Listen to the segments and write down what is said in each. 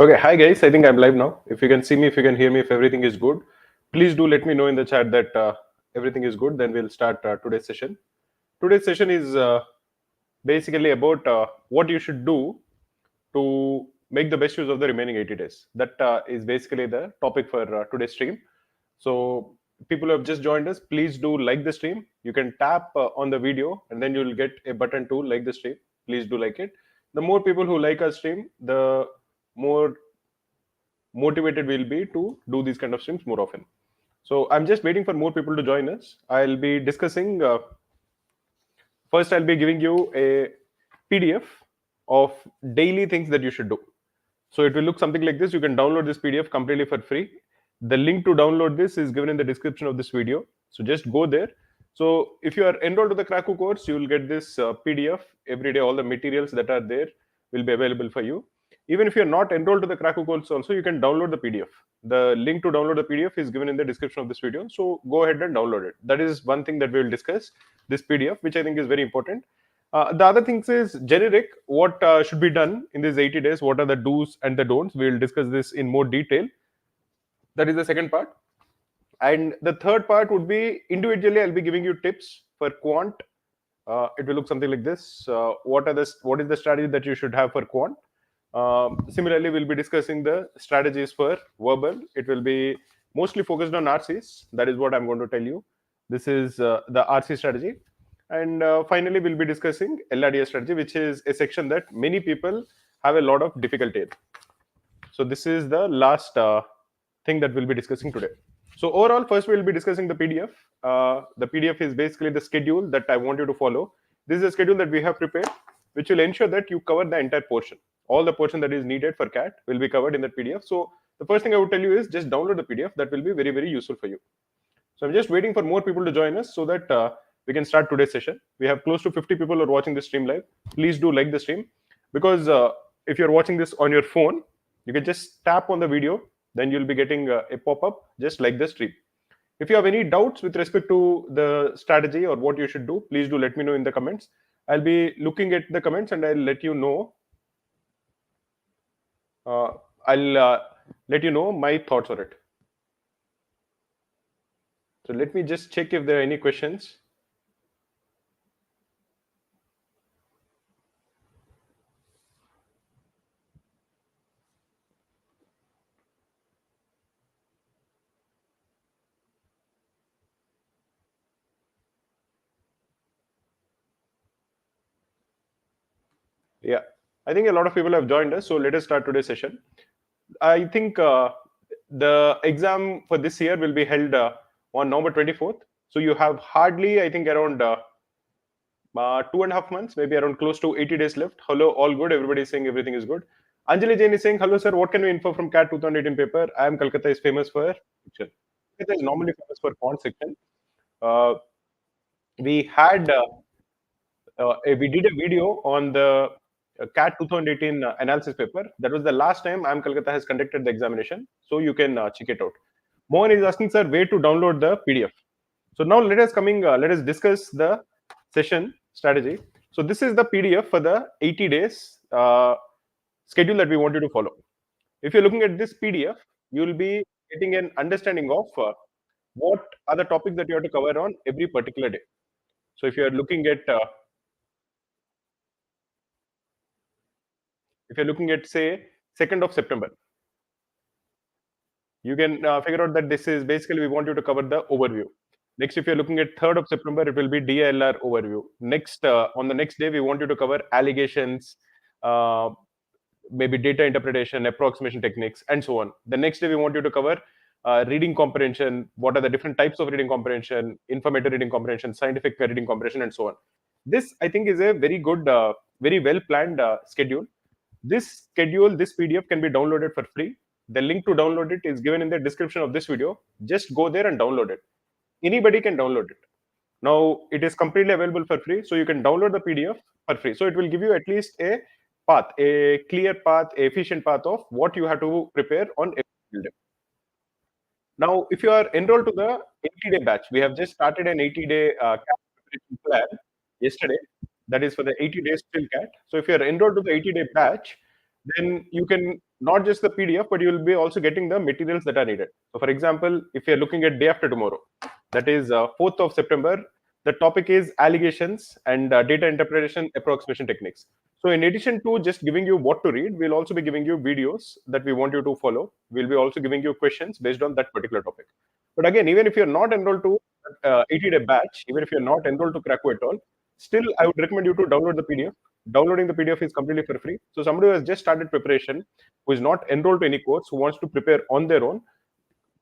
Okay, hi guys. I think I'm live now. If you can see me, if you can hear me, if everything is good, please do let me know in the chat that everything is good. Then we'll start today's session. Today's session is basically about what you should do to make the best use of the remaining 80 days. That is basically the topic for today's stream. So, people who have just joined us, please do like the stream. You can tap on the video and then you'll get a button to like the stream. Please do like it. The more people who like our stream, the more motivated we'll be to do these kind of streams more often. So I'm just waiting for more people to join us. I'll be discussing. First, I'll be giving you a PDF of daily things that you should do. So it will look something like this. You can download this PDF completely for free. The link to download this is given in the description of this video. So just go there. So if you are enrolled to the Krakow course, you will get this PDF every day. All the materials that are there will be available for you. Even if you're not enrolled to the Krakow course also, you can download the PDF. The link to download the PDF is given in the description of this video. So go ahead and download it. That is one thing that we will discuss, this PDF, which I think is very important. The other things is generic, what should be done in these 80 days, what are the do's and the don'ts. We will discuss this in more detail. That is the second part. And the third part would be individually, I'll be giving you tips for Quant. It will look something like this. What is the strategy that you should have for Quant? Similarly, we'll be discussing the strategies for verbal. It will be mostly focused on RCs. That is what I'm going to tell you. This is the RC strategy. And finally, we'll be discussing LRDS strategy, which is a section that many people have a lot of difficulty in. So this is the last thing that we'll be discussing today. So overall, first we'll be discussing the PDF. The PDF is basically the schedule that I want you to follow. This is a schedule that we have prepared, which will ensure that you cover the entire portion. All the portion that is needed for CAT will be covered in the PDF. So the first thing I would tell you is just download the PDF. That will be very, very useful for you. So I'm just waiting for more people to join us so that we can start today's session. We have close to 50 people who are watching this stream live. Please do like the stream, because if you're watching this on your phone, you can just tap on the video, then you'll be getting a pop-up just like the stream. If you have any doubts with respect to the strategy or what you should do, please do let me know in the comments. I'll be looking at the comments and I'll let you know. I'll let you know my thoughts on it. So let me just check if there are any questions. Yeah, I think a lot of people have joined us. So let us start today's session. I think the exam for this year will be held on November 24th. So you have hardly, I think, around 2.5 months, maybe around close to 80 days left. Hello, all good. Everybody is saying everything is good. Anjali Jain is saying, hello, sir. What can we info from CAT 2018 paper? I am Kolkata is famous for fiction. Kolkata is normally famous for quant section. Uh, we had we did a video on the CAT 2018 analysis paper. That was the last time IIM Kolkata has conducted the examination. So you can check it out. Mohan is asking, sir, where to download the PDF. So now let us discuss the session strategy. So this is the PDF for the 80 days schedule that we want you to follow. If you're looking at this PDF, you will be getting an understanding of what are the topics that you have to cover on every particular day. So if you're looking at say 2nd of September, you can figure out that this is basically we want you to cover the overview. Next, if you're looking at 3rd of September, it will be DILR overview. Next, on the next day, we want you to cover allegations, maybe data interpretation, approximation techniques, and so on. The next day, we want you to cover reading comprehension. What are the different types of reading comprehension, informative reading comprehension, scientific reading comprehension, and so on. This, I think, is a very good, very well planned schedule. This schedule, this PDF can be downloaded for free. The link to download it is given in the description of this video. Just go there and download it. Anybody can download it. Now, it is completely available for free. So you can download the PDF for free. So it will give you at least a path, a clear path, a efficient path of what you have to prepare on every day. Now, if you are enrolled to the 80-day batch, we have just started an 80-day preparation plan yesterday. That is for the 80 days till CAT. So if you are enrolled to the 80-day batch, then you can not just the PDF, but you will be also getting the materials that are needed. So, for example, if you're looking at day after tomorrow, that is 4th of September, the topic is allegations and data interpretation approximation techniques. So, in addition to just giving you what to read, we'll also be giving you videos that we want you to follow. We'll be also giving you questions based on that particular topic. But again, even if you're not enrolled to 80-day batch, even if you're not enrolled to Krakow at all, still I would recommend you to download the PDF. Downloading the PDF is completely for free. So somebody who has just started preparation, who is not enrolled to any course, who wants to prepare on their own,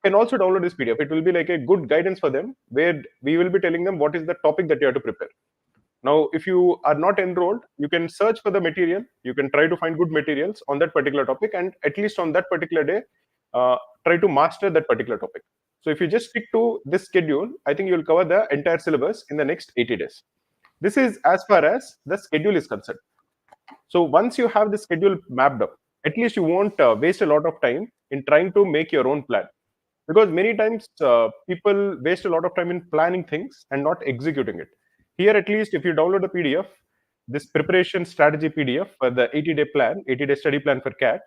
can also download this PDF. It will be like a good guidance for them, where we will be telling them what is the topic that you have to prepare. Now, if you are not enrolled, you can search for the material. You can try to find good materials on that particular topic, and at least on that particular day, try to master that particular topic. So, if you just stick to this schedule, I think you'll cover the entire syllabus in the next 80 days. This is as far as the schedule is concerned. So, once you have the schedule mapped up, at least you won't waste a lot of time in trying to make your own plan. Because many times people waste a lot of time in planning things and not executing it. Here, at least, if you download the PDF, this preparation strategy PDF for the 80-day plan, 80-day study plan for CAT,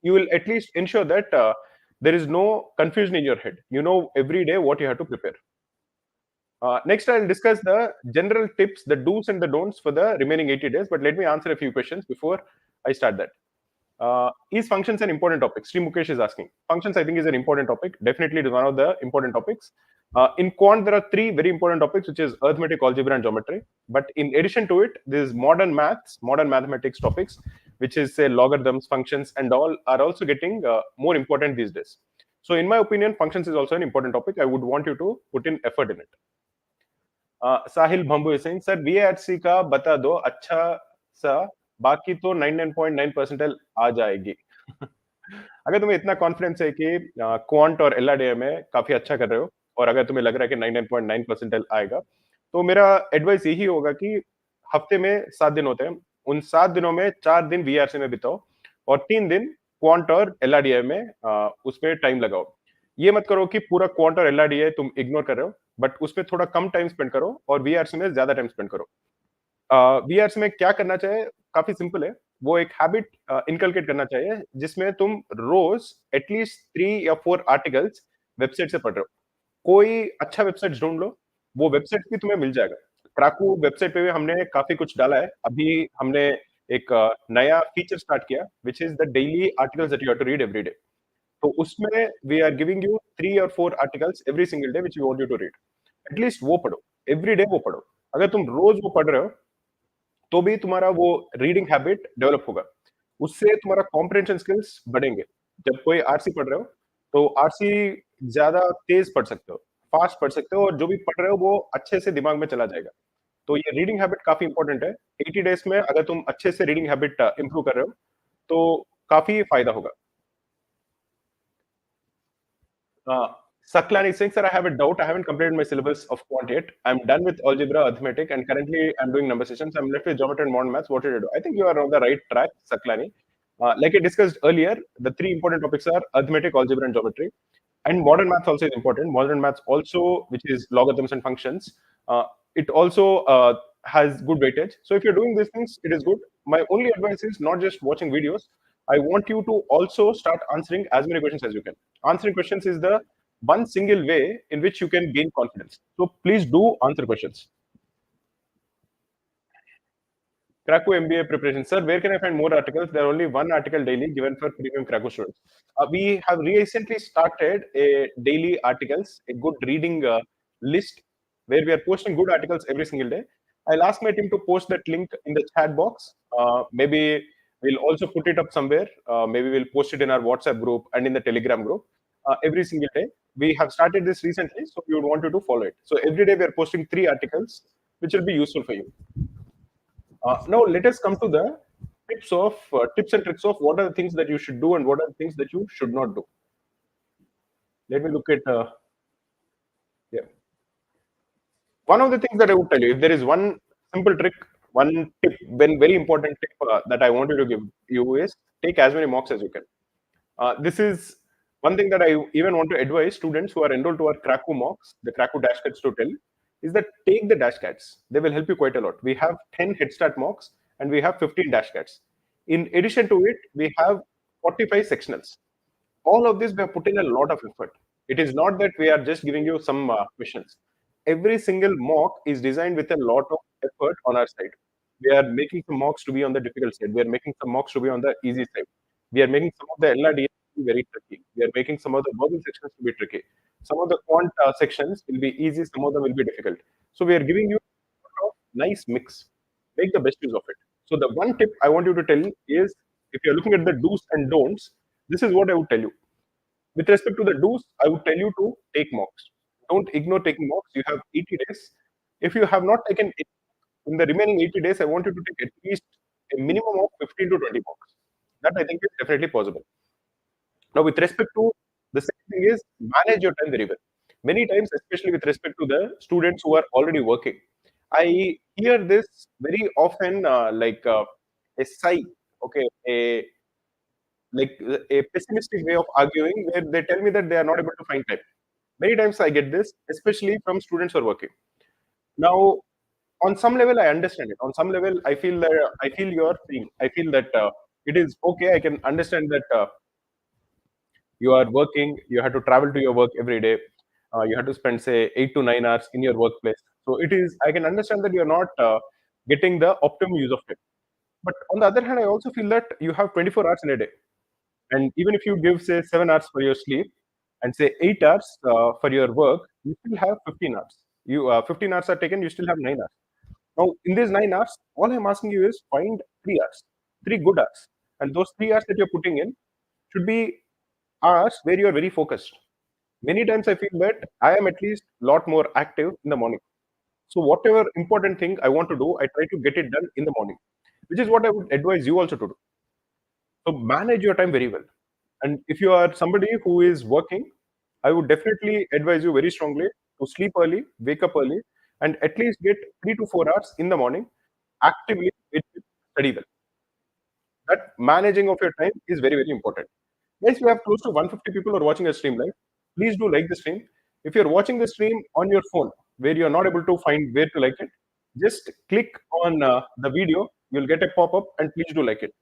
you will at least ensure that there is no confusion in your head. You know every day what you have to prepare. Next, I'll discuss the general tips, the do's and the don'ts for the remaining 80 days. But let me answer a few questions before I start that. Is functions an important topic? Sri Mukesh is asking. Functions, I think, is an important topic. Definitely, it is one of the important topics. In quant, there are three very important topics, which is arithmetic, algebra, and geometry. But in addition to it, there's modern maths, modern mathematics topics, which is say logarithms, functions, and all are also getting more important these days. So, in my opinion, functions is also an important topic. I would want you to put in effort in it. Sahil Bhambu is saying sir VARC का बता दो अच्छा सा बाकी तो 99.9 percentile आ जाएगी अगर तुम्हें इतना कॉन्फिडेंस है कि क्वांट और LRDA में काफी अच्छा कर रहे हो और अगर तुम्हें लग रहा है कि 99.9 परसेंटाइल आएगा तो मेरा एडवाइस यही होगा कि हफ्ते में 7 दिन होते हैं उन 7 दिनों में 4 दिन VARC में बिताओ और 3 दिन क्वांट और LRDA में उसमें टाइम लगाओ ये मत करो कि पूरा क्वांट और LRDA तुम इग्नोर कर रहे हो बट उसमें थोड़ा कम टाइम स्पेंड करो और VARC में ज्यादा टाइम स्पेंड करो VARC में क्या करना चाहिए काफी सिंपल है वो एक हैबिट इनकलकेट करना चाहिए जिसमें तुम रोज एटलीस्ट 3 या 4 आर्टिकल्स वेबसाइट से पढ़ रहे हो कोई अच्छा वेबसाइट ढूंढ लो वो वेबसाइट भी तुम्हें मिल जाएगा क्राकू वेबसाइट पे भी हमने काफी कुछ डाला है अभी हमने एक नया फीचर स्टार्ट किया which is the daily articles that you have to read every day तो उसमें वी आर गिविंग यू 3 और 4 articles every single day which you want you to read at least वो पढ़ो एवरी डे वो पढ़ो अगर तुम रोज वो पढ़ रहे हो तो भी तुम्हारा वो रीडिंग हैबिट डेवलप होगा उससे तुम्हारा कॉम्प्रिहेंशन स्किल्स बढ़ेंगे जब कोई आरसी पढ़ रहे हो तो आरसी ज्यादा तेज पढ़ सकते हो फास्ट पढ़ सकते हो और जो भी पढ़ रहे हो वो अच्छे से दिमाग में चला जाएगा तो ये रीडिंग हैबिट काफी इंपॉर्टेंट है 80 डेज में अगर तुम अच्छे से रीडिंग हैबिट इंप्रूव कर रहे हो तो काफी फायदा होगा Saklani is saying, sir, I have a doubt. I haven't completed my syllabus of quant yet. I'm done with algebra, arithmetic, and currently I'm doing number systems. I'm left with geometry and modern maths. What should I do? I think you are on the right track, Saklani. Like I discussed earlier, the three important topics are arithmetic, algebra, and geometry. And modern maths also is important. Modern maths also, which is logarithms and functions, it also has good weightage. So if you're doing these things, it is good. My only advice is not just watching videos. I want you to also start answering as many questions as you can. Answering questions is the one single way in which you can gain confidence. So please do answer questions. Krakow MBA preparation. Sir, where can I find more articles? There are only one article daily given for premium Krakow students. We have recently started a daily articles, a good reading list where we are posting good articles every single day. I'll ask my team to post that link in the chat box. Maybe we'll also put it up somewhere. Maybe we'll post it in our WhatsApp group and in the Telegram group every single day. We have started this recently, so we would want you to follow it. So every day we are posting 3 articles, which will be useful for you. Now let us come to the tips and tricks of what are the things that you should do and what are the things that you should not do. Let me look at yeah. One of the things that I would tell you, if there is one simple trick, one tip, one very important tip that I want you to give you is take as many mocks as you can. This is one thing that I even want to advise students who are enrolled to our Krakow mocks, the Krakow dash cuts to tell, is that take the dash cats. They will help you quite a lot. We have 10 head start mocks and we have 15 dash cats. In addition to it, we have 45 sectionals. All of this we have put in a lot of effort. It is not that we are just giving you some questions. Every single mock is designed with a lot of effort on our side. We are making some mocks to be on the difficult side. We are making some mocks to be on the easy side. We are making some of the LRDs to be very tricky. We are making some of the verbal sections to be tricky. Some of the quant sections will be easy, some of them will be difficult. So we are giving you a nice mix. Make the best use of it. So the one tip I want you to tell is, if you're looking at the do's and don'ts, this is what I would tell you. With respect to the do's, I would tell you to take mocks. Don't ignore taking mocks. You have 80 days. If you have not taken it, in the remaining 80 days, I want you to take at least a minimum of 15 to 20 mocks. That I think is definitely possible. Now, with respect to the second thing is manage your time very well. Many times, especially with respect to the students who are already working, I hear this very often, a sigh, okay, a pessimistic way of arguing where they tell me that they are not able to find time. Many times I get this, especially from students who are working. Now, on some level, I understand it. On some level, I feel your thing. I feel that it is okay. I can understand that you are working. You have to travel to your work every day. You have to spend say 8 to 9 hours in your workplace. So it is. I can understand that you are not getting the optimum use of it. But on the other hand, I also feel that you have 24 hours in a day. And even if you give, say, 7 hours for your sleep and say 8 hours for your work, you still have 15 hours. 15 hours are taken, you still have 9 hours. Now, in these 9 hours, all I'm asking you is find 3 hours, 3 good hours. And those 3 hours that you're putting in should be hours where you're very focused. Many times I feel that I am at least a lot more active in the morning. So, whatever important thing I want to do, I try to get it done in the morning, which is what I would advise you also to do. So manage your time very well. And if you are somebody who is working, I would definitely advise you very strongly to sleep early, wake up early, and at least get 3 to 4 hours in the morning actively study well. That managing of your time is very, very important. Guys, we have close to 150 people who are watching a stream live. Please do like the stream. If you're watching the stream on your phone where you're not able to find where to like it, just click on the video. You'll get a pop up and please do like it.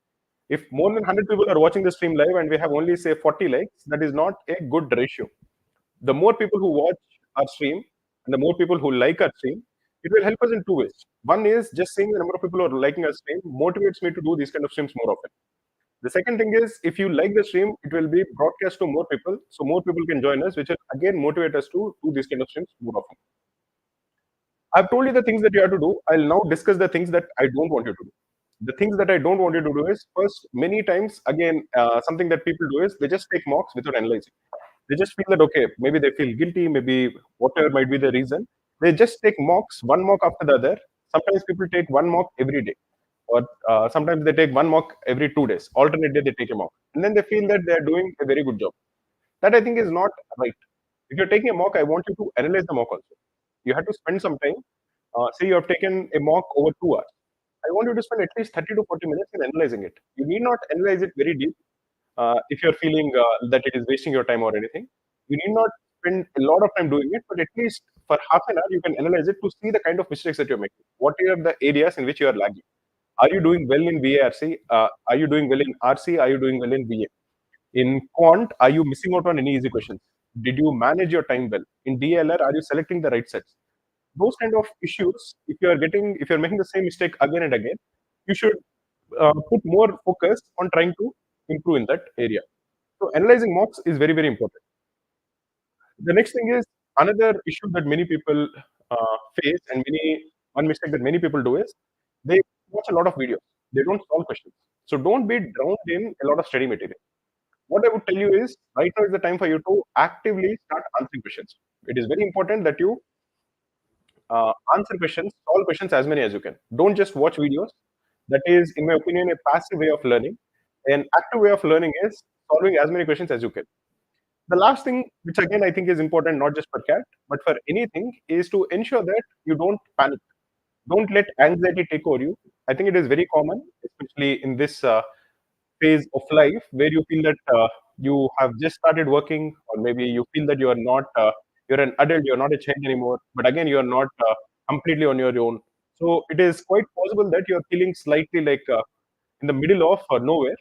If more than 100 people are watching the stream live and we have only say 40 likes, that is not a good ratio. The more people who watch our stream and the more people who like our stream, it will help us in two ways. One is just seeing the number of people who are liking our stream motivates me to do these kind of streams more often. The second thing is, if you like the stream, it will be broadcast to more people, so more people can join us, which will again motivate us to do these kind of streams more often. I've told you the things that you have to do. I'll now discuss the things that I don't want you to do. The things that I don't want you to do is, first, many times, again, something that people do is they just take mocks without analyzing. They just feel that, okay, maybe they feel guilty, maybe whatever might be the reason. They just take mocks, one mock after the other. Sometimes people take one mock every day, or sometimes they take one mock every 2 days. Alternate day, they take a mock. And then they feel that they are doing a very good job. That I think is not right. If you're taking a mock, I want you to analyze the mock also. You have to spend some time. Say you have taken a mock over 2 hours. I want you to spend at least 30 to 40 minutes in analyzing it. You need not analyze it very deep if you're feeling that it is wasting your time or anything. You need not spend a lot of time doing it, but at least for half an hour, you can analyze it to see the kind of mistakes that you're making. What are the areas in which you are lagging? Are you doing well in VARC? Are you doing well in RC? Are you doing well in VA? In Quant, are you missing out on any easy questions? Did you manage your time well? In DILR, are you selecting the right sets? Those kind of issues, if you're making the same mistake again and again, you should put more focus on trying to improve in that area. So analyzing mocks is very, very important. The next thing is another issue that many people face, and one mistake that many people do is they watch a lot of videos. They don't solve questions. So don't be drowned in a lot of study material. What I would tell you is right now is the time for you to actively start answering questions. It is very important that you answer questions, solve questions as many as you can. Don't just watch videos. That is, in my opinion, a passive way of learning. An active way of learning is solving as many questions as you can. The last thing, which again I think is important, not just for cat, but for anything, is to ensure that you don't panic. Don't let anxiety take over you. I think it is very common, especially in this phase of life where you feel that you have just started working, or maybe you feel that you are not, you're an adult, you're not a child anymore, but again, you're not completely on your own. So it is quite possible that you're feeling slightly like in the middle of nowhere.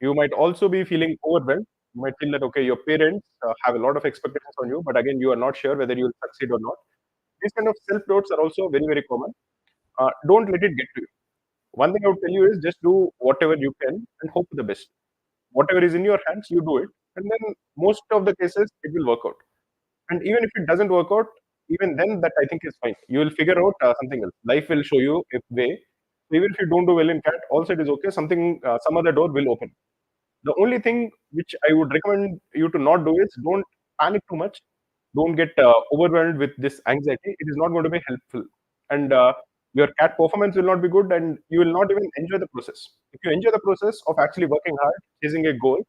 You might also be feeling overwhelmed. You might feel that, okay, your parents have a lot of expectations on you, but again, you are not sure whether you will succeed or not. These kind of self doubts are also very, very common. Don't let it get to you. One thing I would tell you is just do whatever you can and hope for the best. Whatever is in your hands, you do it. And then most of the cases, it will work out. And even if it doesn't work out, even then, that I think is fine. You will figure out something else. Life will show you a way. So even if you don't do well in CAT, also it is okay. Some other door will open. The only thing which I would recommend you to not do is don't panic too much. Don't get overwhelmed with this anxiety. It is not going to be helpful. And your CAT performance will not be good, and you will not even enjoy the process. If you enjoy the process of actually working hard, chasing a goal,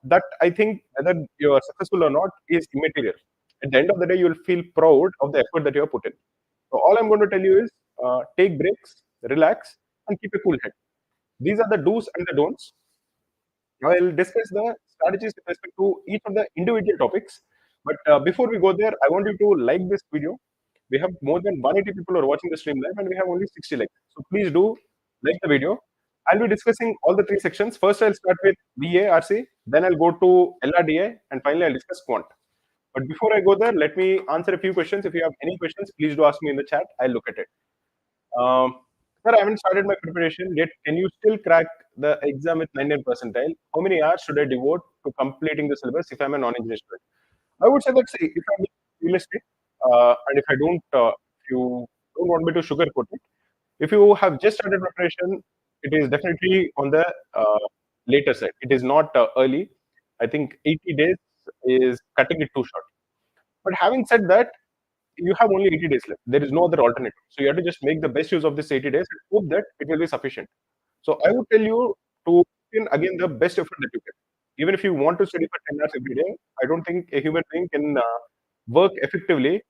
that I think whether you are successful or not is immaterial. At the end of the day, you will feel proud of the effort that you have put in. So all I'm going to tell you is take breaks, relax, and keep a cool head. These are the do's and the don'ts. I'll discuss the strategies with respect to each of the individual topics. But before we go there, I want you to like this video. We have more than 180 people who are watching the stream live, and we have only 60 likes. So please do like the video. I'll be discussing all the three sections. First, I'll start with VARC, then I'll go to LRDI, and finally, I'll discuss Quant. But before I go there, let me answer a few questions. If you have any questions, please do ask me in the chat. I'll look at it. Sir, I haven't started my preparation yet. Can you still crack the exam with 99 percentile? How many hours should I devote to completing the syllabus if I'm a non-engineer student? I would say that, see, if I'm realistic, and if I don't, if you don't want me to sugarcoat it, if you have just started preparation, it is definitely on the later side. It is not early. I think 80 days is cutting it too short. But having said that, you have only 80 days left. There is no other alternative. So you have to just make the best use of this 80 days and hope that it will be sufficient. So I would tell you to put in again the best effort that you can. Even if you want to study for 10 hours every day, I don't think a human being can work effectively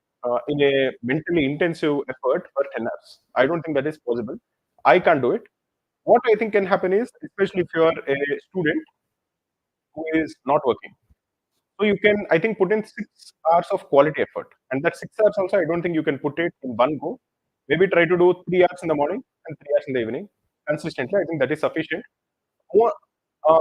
in a mentally intensive effort for 10 hours. I don't think that is possible. I can't do it. What I think can happen is, especially if you are a student who is not working, so you can, I think, put in 6 hours of quality effort. And that 6 hours also, I don't think you can put it in one go. Maybe try to do 3 hours in the morning and 3 hours in the evening consistently. I think that is sufficient.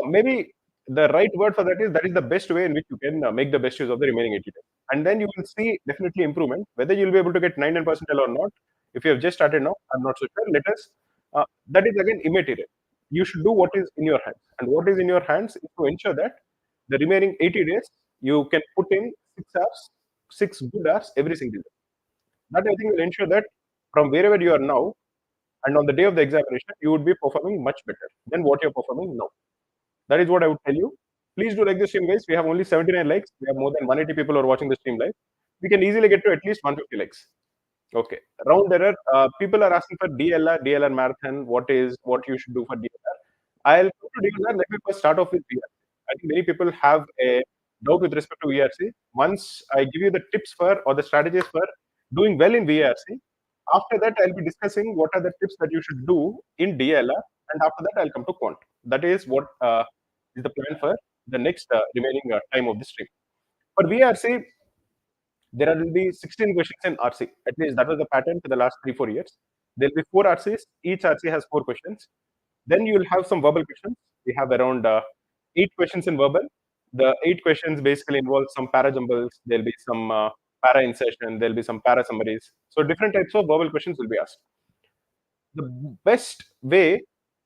Maybe the right word for that is the best way in which you can make the best use of the remaining 80 days. And then you will see definitely improvement. Whether you'll be able to get 99% or not, if you have just started now, I'm not so sure. That is again immaterial. You should do what is in your hands. And what is in your hands is to ensure that the remaining 80 days, you can put in 6 hours, 6 good hours every single day. That I think will ensure that from wherever you are now and on the day of the examination, you would be performing much better than what you're performing now. That is what I would tell you. Please do like the stream, guys. We have only 79 likes. We have more than 180 people who are watching the stream live. We can easily get to at least 150 likes. Okay. Round error. People are asking for DLR marathon. What you should do for DLR? I'll go to DLR. Let me first start off with VRC. I think many people have a doubt with respect to VRC. Once I give you the tips for or the strategies for doing well in VRC, after that I'll be discussing what are the tips that you should do in DLR, and after that I'll come to Quant. That is what is the plan for the next remaining time of the stream. For VRC, there will be 16 questions in RC. At least that was the pattern for the last 3-4 years. There'll be 4 RCs. Each RC has 4 questions. Then you will have some verbal questions. We have around 8 questions in verbal. The 8 questions basically involve some para jumbles. There'll be some para insertion. There'll be some para summaries. So different types of verbal questions will be asked. The best way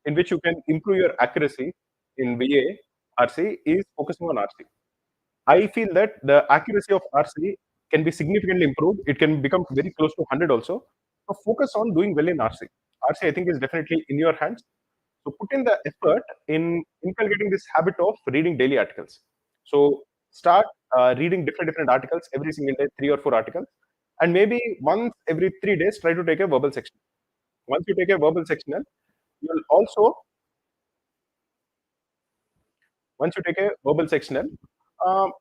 in which you can improve your accuracy in VA RC is focusing on RC. I feel that the accuracy of RC can be significantly improved. It can become very close to 100 also. So focus on doing well in RC. RC, I think, is definitely in your hands. So put in the effort in inculcating this habit of reading daily articles. So start reading different articles every single day, 3 or 4 articles, and maybe once every 3 days, try to take a verbal section. Once you take a verbal sectional, you'll also once you take a verbal sectional, um,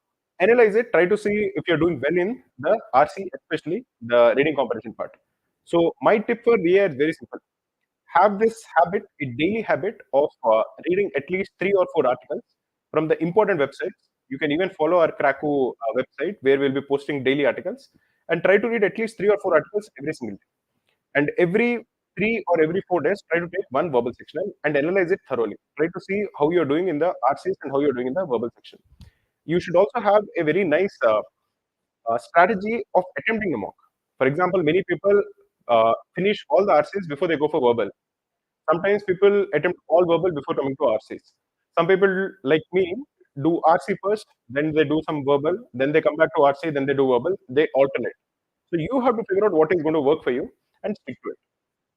analyze it, try to see if you're doing well in the RC, especially the reading comprehension part. So my tip for VA is very simple. Have this habit, a daily habit of reading at least 3 or 4 articles from the important websites. You can even follow our Krakow website where we'll be posting daily articles, and try to read at least 3 or 4 articles every single day. And every 3 or every 4 days, try to take one verbal sectional and analyze it thoroughly. Try to see how you're doing in the RCs and how you're doing in the verbal section. You should also have a very nice strategy of attempting a mock. For example, many people finish all the RCs before they go for verbal. Sometimes people attempt all verbal before coming to RCs. Some people, like me, do RC first, then they do some verbal, then they come back to RC, then they do verbal. They alternate. So you have to figure out what is going to work for you and stick to it.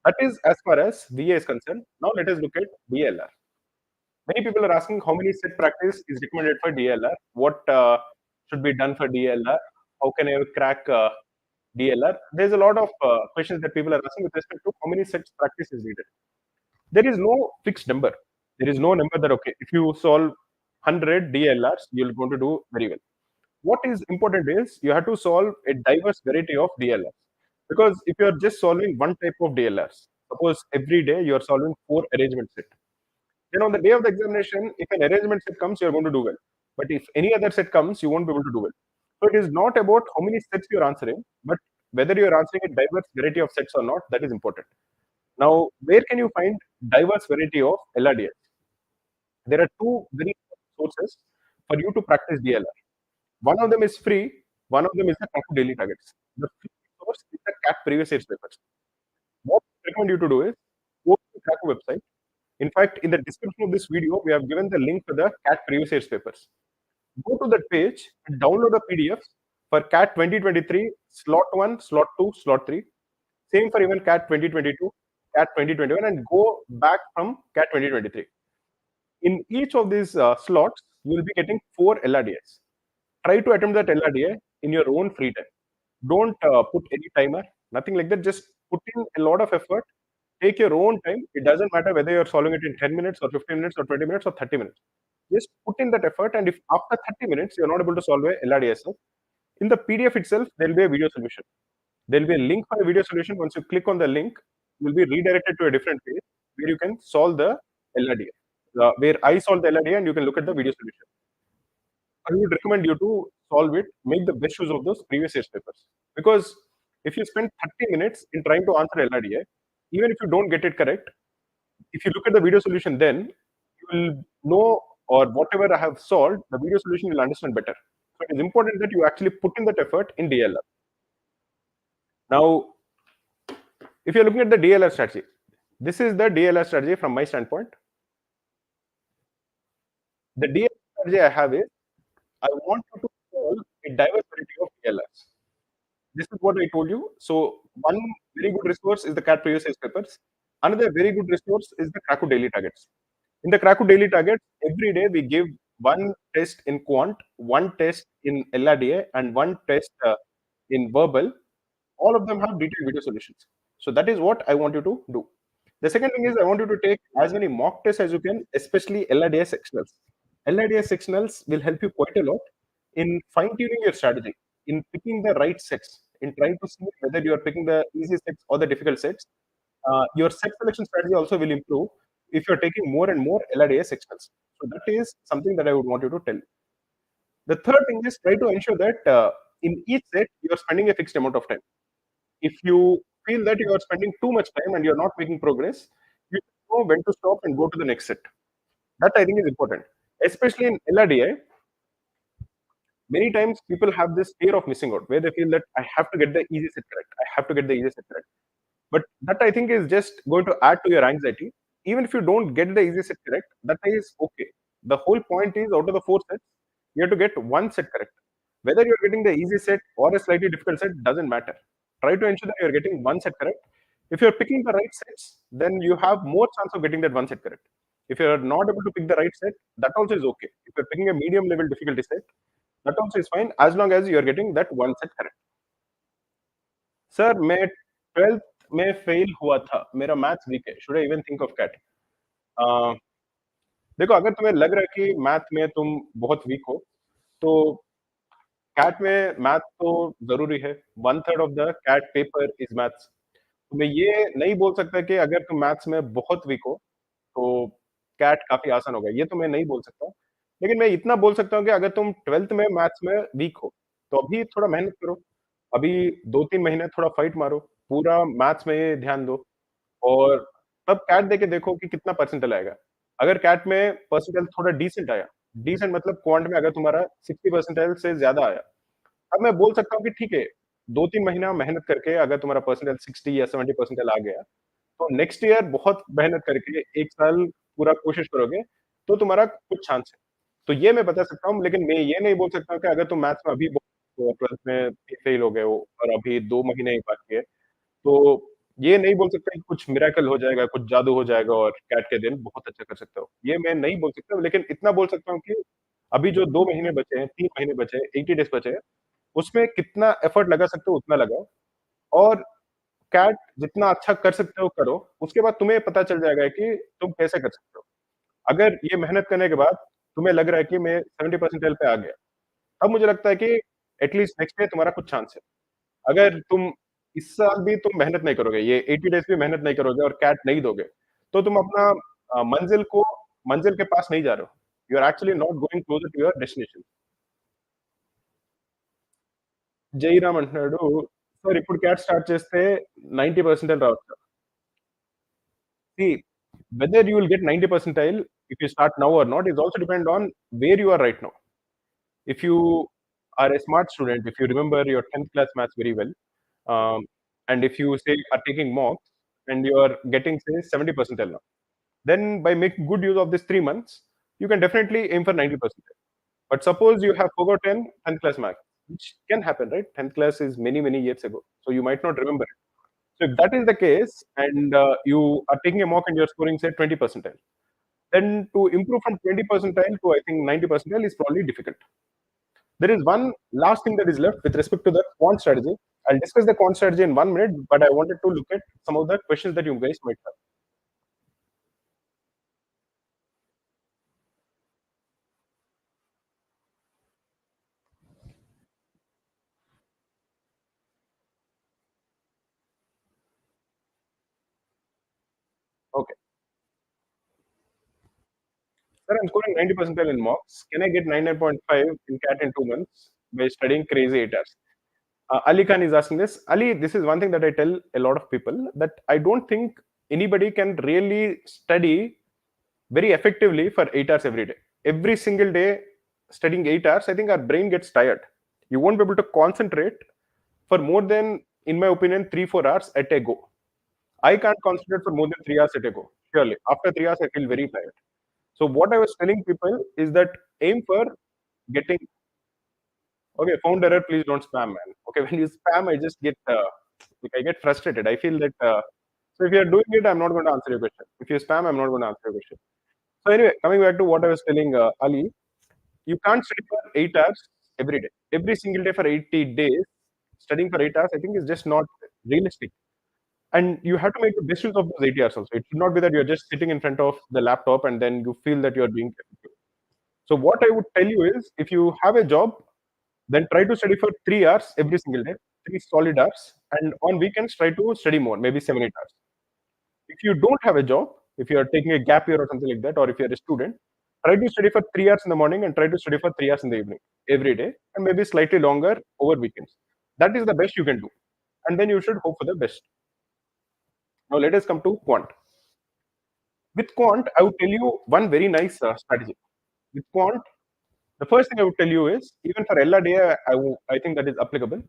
That is as far as VA is concerned. Now let us look at DLR. Many people are asking how many set practice is recommended for DLR. What should be done for DLR? How can I crack DLR? There's a lot of questions that people are asking with respect to how many sets practice is needed. There is no fixed number. There is no number that okay, if you solve 100 DLRs, you're going to do very well. What is important is you have to solve a diverse variety of DLRs. Because if you are just solving one type of DLRs, suppose every day you are solving 4 arrangement set, then on the day of the examination, if an arrangement set comes, you are going to do well. But if any other set comes, you won't be able to do well. So it is not about how many sets you are answering, but whether you are answering a diverse variety of sets or not, that is important. Now, where can you find diverse variety of LRDS? There are two very sources for you to practice DLR. One of them is free, one of them is the Quant daily targets. The free source is the CAT previous year's papers. What I recommend you to do is go to the CAT website. In fact, in the description of this video, we have given the link to the CAT previous year's papers. Go to that page and download the PDFs for CAT 2023, slot 1, slot 2, slot 3. Same for even CAT 2022, CAT 2021, and go back from CAT 2023. In each of these slots, you will be getting 4 LRDs. Try to attempt that LRDA in your own free time. Don't put any timer, nothing like that. Just put in a lot of effort. Take your own time. It doesn't matter whether you're solving it in 10 minutes or 15 minutes or 20 minutes or 30 minutes. Just put in that effort. And if after 30 minutes you're not able to solve a LRDSF, in the PDF itself, there will be a video solution. There will be a link for a video solution. Once you click on the link, you will be redirected to a different page where you can solve the LRDA. Where I solve the LRDA and you can look at the video solution. I would recommend you to solve it, make the best use of those previous year's papers. Because if you spend 30 minutes in trying to answer LRDA, even if you don't get it correct, if you look at the video solution, then you will know, or whatever I have solved, the video solution will understand better. So it is important that you actually put in that effort in DLR. Now, if you're looking at the DLR strategy, this is the DLR strategy from my standpoint. The DLR strategy I have is, I want you to solve a diverse variety of DLRs. This is what I told you. So one very good resource is the CAT previous year's papers. Another very good resource is the Krakow daily targets. In the Krakow daily targets, every day we give one test in Quant, one test in LRDA, and one test in verbal. All of them have detailed video solutions. So that is what I want you to do. The second thing is I want you to take as many mock tests as you can, especially LRDA sectionals. LRDA sectionals will help you quite a lot in fine-tuning your strategy, in picking the right sets, in trying to see whether you are picking the easy sets or the difficult sets. Your set selection strategy also will improve if you're taking more and more LRDA sectionals. So that is something that I would want you to tell. The third thing is try to ensure that in each set you are spending a fixed amount of time. If you feel that you are spending too much time and you're not making progress, you know when to stop and go to the next set. That I think is important, especially in LRDA. Many times people have this fear of missing out, where they feel that I have to get the easy set correct. I have to get the easy set correct. But that I think is just going to add to your anxiety. Even if you don't get the easy set correct, that is okay. The whole point is out of the 4 sets, you have to get one set correct. Whether you're getting the easy set or a slightly difficult set doesn't matter. Try to ensure that you're getting one set correct. If you're picking the right sets, then you have more chance of getting that one set correct. If you're not able to pick the right set, that also is okay. If you're picking a medium level difficulty set, that also is fine as long as you're getting that one set correct. Sir, मैं 12th में fail हुआ था, मेरा maths weak है, should I even think of CAT? देखो, अगर तुम्हें लग रहा है कि मैथ में तुम बहुत वीक हो, तो कैट में मैथ तो जरूरी है. 1/3 of the CAT paper is maths. तो मैं ये नहीं बोल सकता कि अगर तुम मैथ्स में बहुत वीक हो तो कैट काफी आसान होगा, ये तो मैं नहीं बोल सकता. लेकिन मैं इतना बोल सकता हूँ कि अगर तुम 12th में मैथ्स में वीक हो तो अभी थोड़ा मेहनत करो. अभी 2-3 महीने थोड़ा फाइट मारो, पूरा मैथ्स में ध्यान दो और तब कैट देके देखो कि कितना परसेंटाइल आएगा। अगर कैट में परसेंटाइल थोड़ा डिसेंट आया, डिसेंट मतलब क्वांट में अगर तुम्हारा 60 परसेंटाइल से ज़्यादा आया, अब मैं बोल सकता हूँ कि ठीक है, 2-3 महीना मेहनत करके अगर तुम्हारा परसेंटाइल 60 या 70 परसेंटाइल आ गया, तो नेक्स्ट ईयर बहुत मेहनत करके 1 साल पूरा कोशिश करोगे, तो तुम्हारा कुछ चांस है। तो ये मैं बता सकता हूँ, लेकिन मैं ये नहीं बोल सकता कि अगर तुम मैथ्स में अभी 12th में फेल हो गए हो और अभी 2 महीने ही बाकी है, तो ये नहीं बोल सकता कि कुछ मिरेकल हो जाएगा, कुछ जादू हो जाएगा और कैट के दिन बहुत अच्छा कर सकते हो। ये मैं नहीं बोल सकता, लेकिन इतना बोल सकता हूँ कि अभी जो 2 महीने बचे हैं, 3 महीने बचे हैं, 80 डेज़ बचे हैं, उसमें कितना एफर्ट लगा सकते हो उतना लगाओ और कैट जितना अच्छा कर सकते हो करो, उसके बाद तुम्हें पता चल जाएगा कि तुम कैसे कर सकते हो। अगर ये मेहनत करने के बाद तुम्हें लग रहा है कि मैं 70 परसेंटाइल पे आ गया, तब मुझे लगता है कि एटलीस्ट नेक्स्ट ईयर तुम्हारा कुछ चांस है। अगर तुम इस साल भी तुम मेहनत नहीं करोगे, ये 80 डेज़ भी मेहनत नहीं करोगे और कैट नहीं दोगे, तो तुम अपना मंजिल के पास नहीं जा रहे हो। You are actually not going closer to your destination. Jayaram అంటున్నాడు. సార్ ఇప్పుడు క్యాట్ స్టార్ట్ చేస్తే 90 పర్సెంటైల్ రావచ్చు. See, whether you will get 90 percentile if you start now or not is also depend on where you are right now. If you are a smart student, if you remember your 10th class maths very well, and if you say are taking mocks and you are getting say 70 percentile now, then by making good use of this 3 months, you can definitely aim for 90 percentile. But suppose you have forgotten 10th class maths, which can happen, right? 10th class is many, many years ago. So you might not remember it. So if that is the case, and you are taking a mock and you're scoring, say, 20 percentile, then to improve from 20 percentile to, I think, 90 percentile is probably difficult. There is one last thing that is left with respect to the quant strategy. I'll discuss the quant strategy in 1 minute, but I wanted to look at some of the questions that you guys might have. Okay. Sir, I'm scoring 90 percentile in mocks. Can I get 99.5 in CAT in 2 months by studying crazy 8 hours? Ali Khan is asking this. Ali, this is one thing that I tell a lot of people that I don't think anybody can really study very effectively for 8 hours every day. Every single day, studying 8 hours, I think our brain gets tired. You won't be able to concentrate for more than, in my opinion, 3-4 hours at a go. I can't concentrate for more than 3 hours at a go. Surely, after 3 hours, I feel very tired. So, what I was telling people is that aim for getting. Okay, found error. Please don't spam, man. Okay, when you spam, I just get like I get frustrated. I feel that. So if you are doing it, I'm not going to answer your question. If you spam, I'm not going to answer your question. So anyway, coming back to what I was telling Ali, you can't study for 8 hours every day. Every single day for 80 days, studying for 8 hours, I think is just not realistic. And you have to make the best use of those 80 hours also. It should not be that you're just sitting in front of the laptop and then you feel that you're being effective. So what I would tell you is, if you have a job, then try to study for 3 hours every single day, 3 solid hours, and on weekends try to study more, maybe 7-8 hours. If you don't have a job, if you are taking a gap year or something like that, or if you're a student, try to study for 3 hours in the morning and try to study for 3 hours in the evening every day, and maybe slightly longer over weekends. That is the best you can do, and then you should hope for the best. Now let us come to quant. With quant, I would tell you one very nice strategy. With quant, the first thing I would tell you is, even for LRDA, I think that is applicable.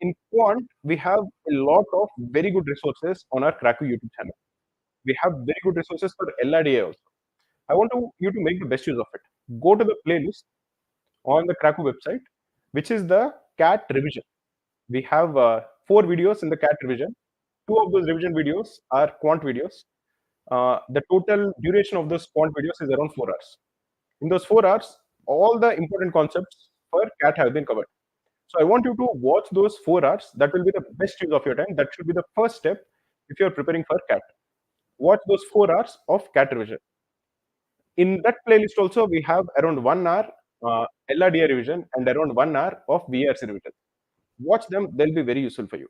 In quant, we have a lot of very good resources on our Kraku YouTube channel. We have very good resources for LRDA also. I want you to make the best use of it. Go to the playlist on the Kraku website, which is the CAT revision. We have 4 videos in the CAT revision. 2 of those revision videos are quant videos. The total duration of those quant videos is around 4 hours. In those 4 hours, all the important concepts for CAT have been covered. So I want you to watch those 4 hours. That will be the best use of your time. That should be the first step if you're preparing for CAT. Watch those 4 hours of CAT revision. In that playlist also, we have around 1 hour LRDA revision and around 1 hour of VARC revision. Watch them; they'll be very useful for you.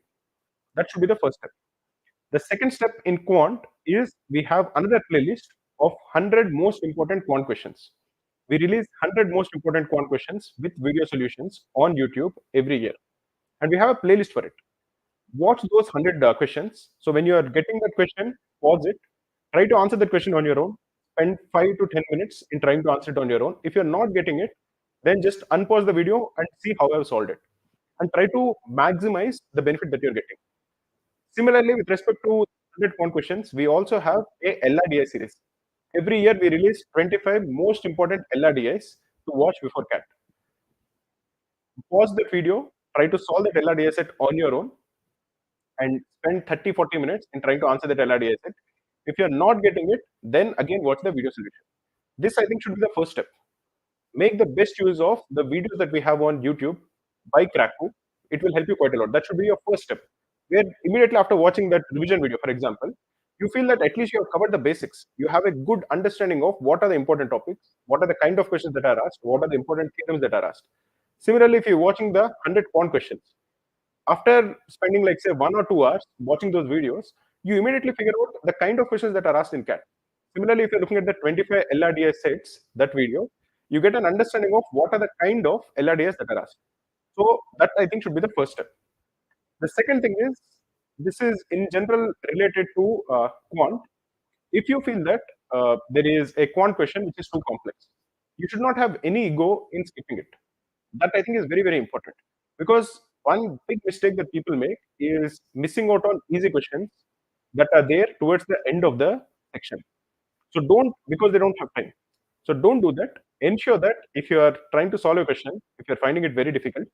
That should be the first step. The second step in quant is we have another playlist of 100 most important quant questions. We release 100 most important quant questions with video solutions on YouTube every year, and we have a playlist for it. Watch those 100 questions. So when you are getting that question, pause it, try to answer that question on your own, spend 5 to 10 minutes in trying to answer it on your own. If you're not getting it, then just unpause the video and see how I've solved it, and try to maximize the benefit that you're getting. Similarly, with respect to 100 Quant questions, we also have a LRDI series. Every year, we release 25 most important LRDIs to watch before CAT. Pause the video, try to solve that LRDI set on your own, and spend 30-40 minutes in trying to answer that LRDI set. If you're not getting it, then again watch the video solution. This, I think, should be the first step. Make the best use of the videos that we have on YouTube by Kraku. It will help you quite a lot. That should be your first step. Where immediately after watching that revision video, for example, you feel that at least you have covered the basics. You have a good understanding of what are the important topics, what are the kind of questions that are asked, what are the important theorems that are asked. Similarly, if you're watching the 100 Quant questions, after spending like say 1 or 2 hours watching those videos, you immediately figure out the kind of questions that are asked in CAT. Similarly, if you're looking at the 25 LRDS sets, that video, you get an understanding of what are the kind of LRDS that are asked. So that, I think, should be the first step. The second thing is, this is in general related to quant. If you feel that there is a quant question which is too complex, you should not have any ego in skipping it. That, I think, is very, very important, because one big mistake that people make is missing out on easy questions that are there towards the end of the section. So don't, because they don't have time. So don't do that. Ensure that if you are trying to solve a question, if you're finding it very difficult,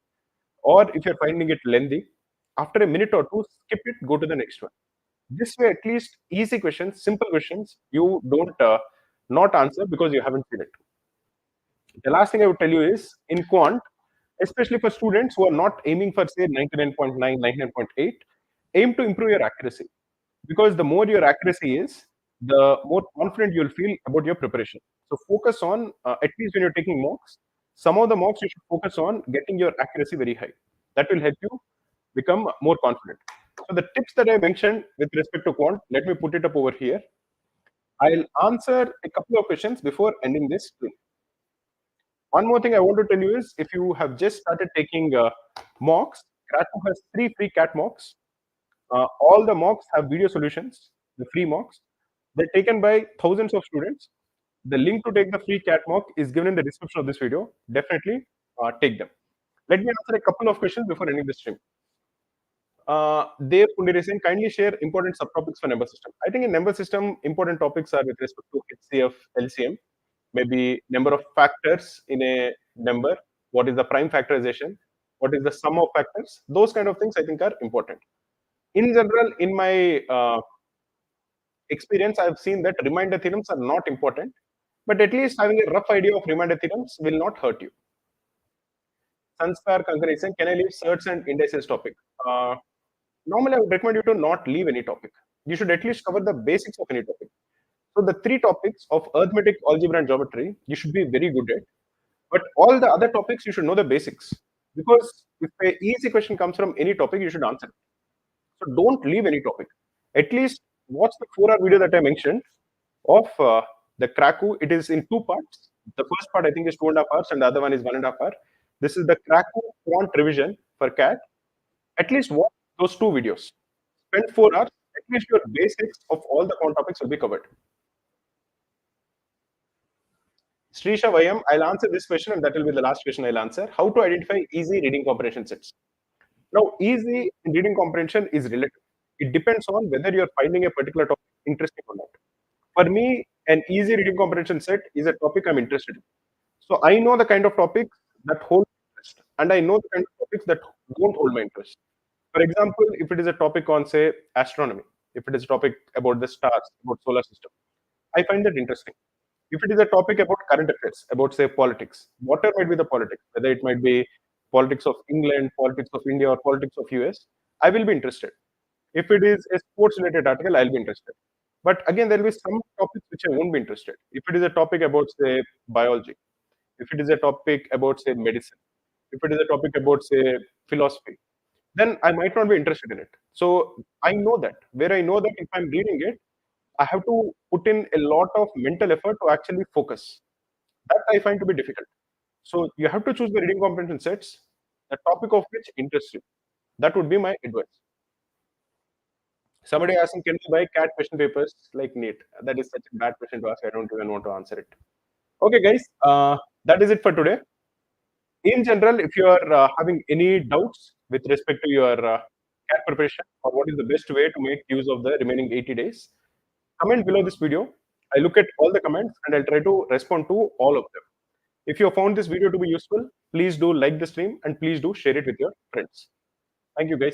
or if you're finding it lengthy, after a minute or two, skip it, go to the next one. This way, at least easy questions, simple questions, you don't not answer because you haven't seen it. The last thing I would tell you is, in quant, especially for students who are not aiming for say 99.9, 99.8, aim to improve your accuracy, because the more your accuracy is, the more confident you'll feel about your preparation. So focus on, at least when you're taking mocks, some of the mocks you should focus on getting your accuracy very high. That will help you become more confident. So the tips that I mentioned with respect to quant, let me put it up over here. I'll answer a couple of questions before ending this stream. One more thing I want to tell you is, if you have just started taking mocks, Kratom has 3 free CAT mocks. All the mocks have video solutions, the free mocks. They're taken by thousands of students. The link to take the free CAT mock is given in the description of this video. Definitely take them. Let me answer a couple of questions before ending the stream. Dev Pundiresan, kindly share important subtopics for number system. I think in number system, important topics are with respect to HCF, LCM, maybe number of factors in a number, what is the prime factorization, what is the sum of factors. Those kind of things, I think, are important. In general, in my experience, I've seen that reminder theorems are not important, but at least having a rough idea of reminder theorems will not hurt you. Sanskar Kankaresan, can I leave certs and indices topic? Normally, I would recommend you to not leave any topic. You should at least cover the basics of any topic. So the 3 topics of arithmetic, algebra, and geometry, you should be very good at. But all the other topics, you should know the basics. Because if an easy question comes from any topic, you should answer it. So don't leave any topic. At least watch the 4-hour video that I mentioned of the Kraku. It is in 2 parts. The first part, I think, is 2.5 hours, and the other one is 1.5 hours. This is the Kraku quant revision for CAT. At least watch those 2 videos. Spend 4 hours. At least your basics of all the quant topics will be covered. Srisha Vayam, I'll answer this question, and that will be the last question I'll answer. How to identify easy reading comprehension sets? Now, easy reading comprehension is relative. It depends on whether you're finding a particular topic interesting or not. For me, an easy reading comprehension set is a topic I'm interested in. So I know the kind of topics that hold my interest, and I know the kind of topics that don't hold my interest. For example, if it is a topic on, say, astronomy, if it is a topic about the stars, about solar system, I find that interesting. If it is a topic about current affairs, about say politics, whatever might be the politics, whether it might be politics of England, politics of India, or politics of US, I will be interested. If it is a sports related article, I'll be interested. But again, there will be some topics which I won't be interested. If it is a topic about say biology, if it is a topic about say medicine, if it is a topic about say philosophy, then I might not be interested in it. So I know that. Where I know that if I'm reading it, I have to put in a lot of mental effort to actually focus. That I find to be difficult. So you have to choose the reading comprehension sets, the topic of which interests you. That would be my advice. Somebody asking, can we buy CAT question papers like NEET? That is such a bad question to ask. I don't even want to answer it. Okay, guys, that is it for today. In general, if you are having any doubts with respect to your CAT preparation or what is the best way to make use of the remaining 80 days, comment below this video. I look at all the comments and I'll try to respond to all of them. If you have found this video to be useful, please do like the stream and please do share it with your friends. Thank you, guys.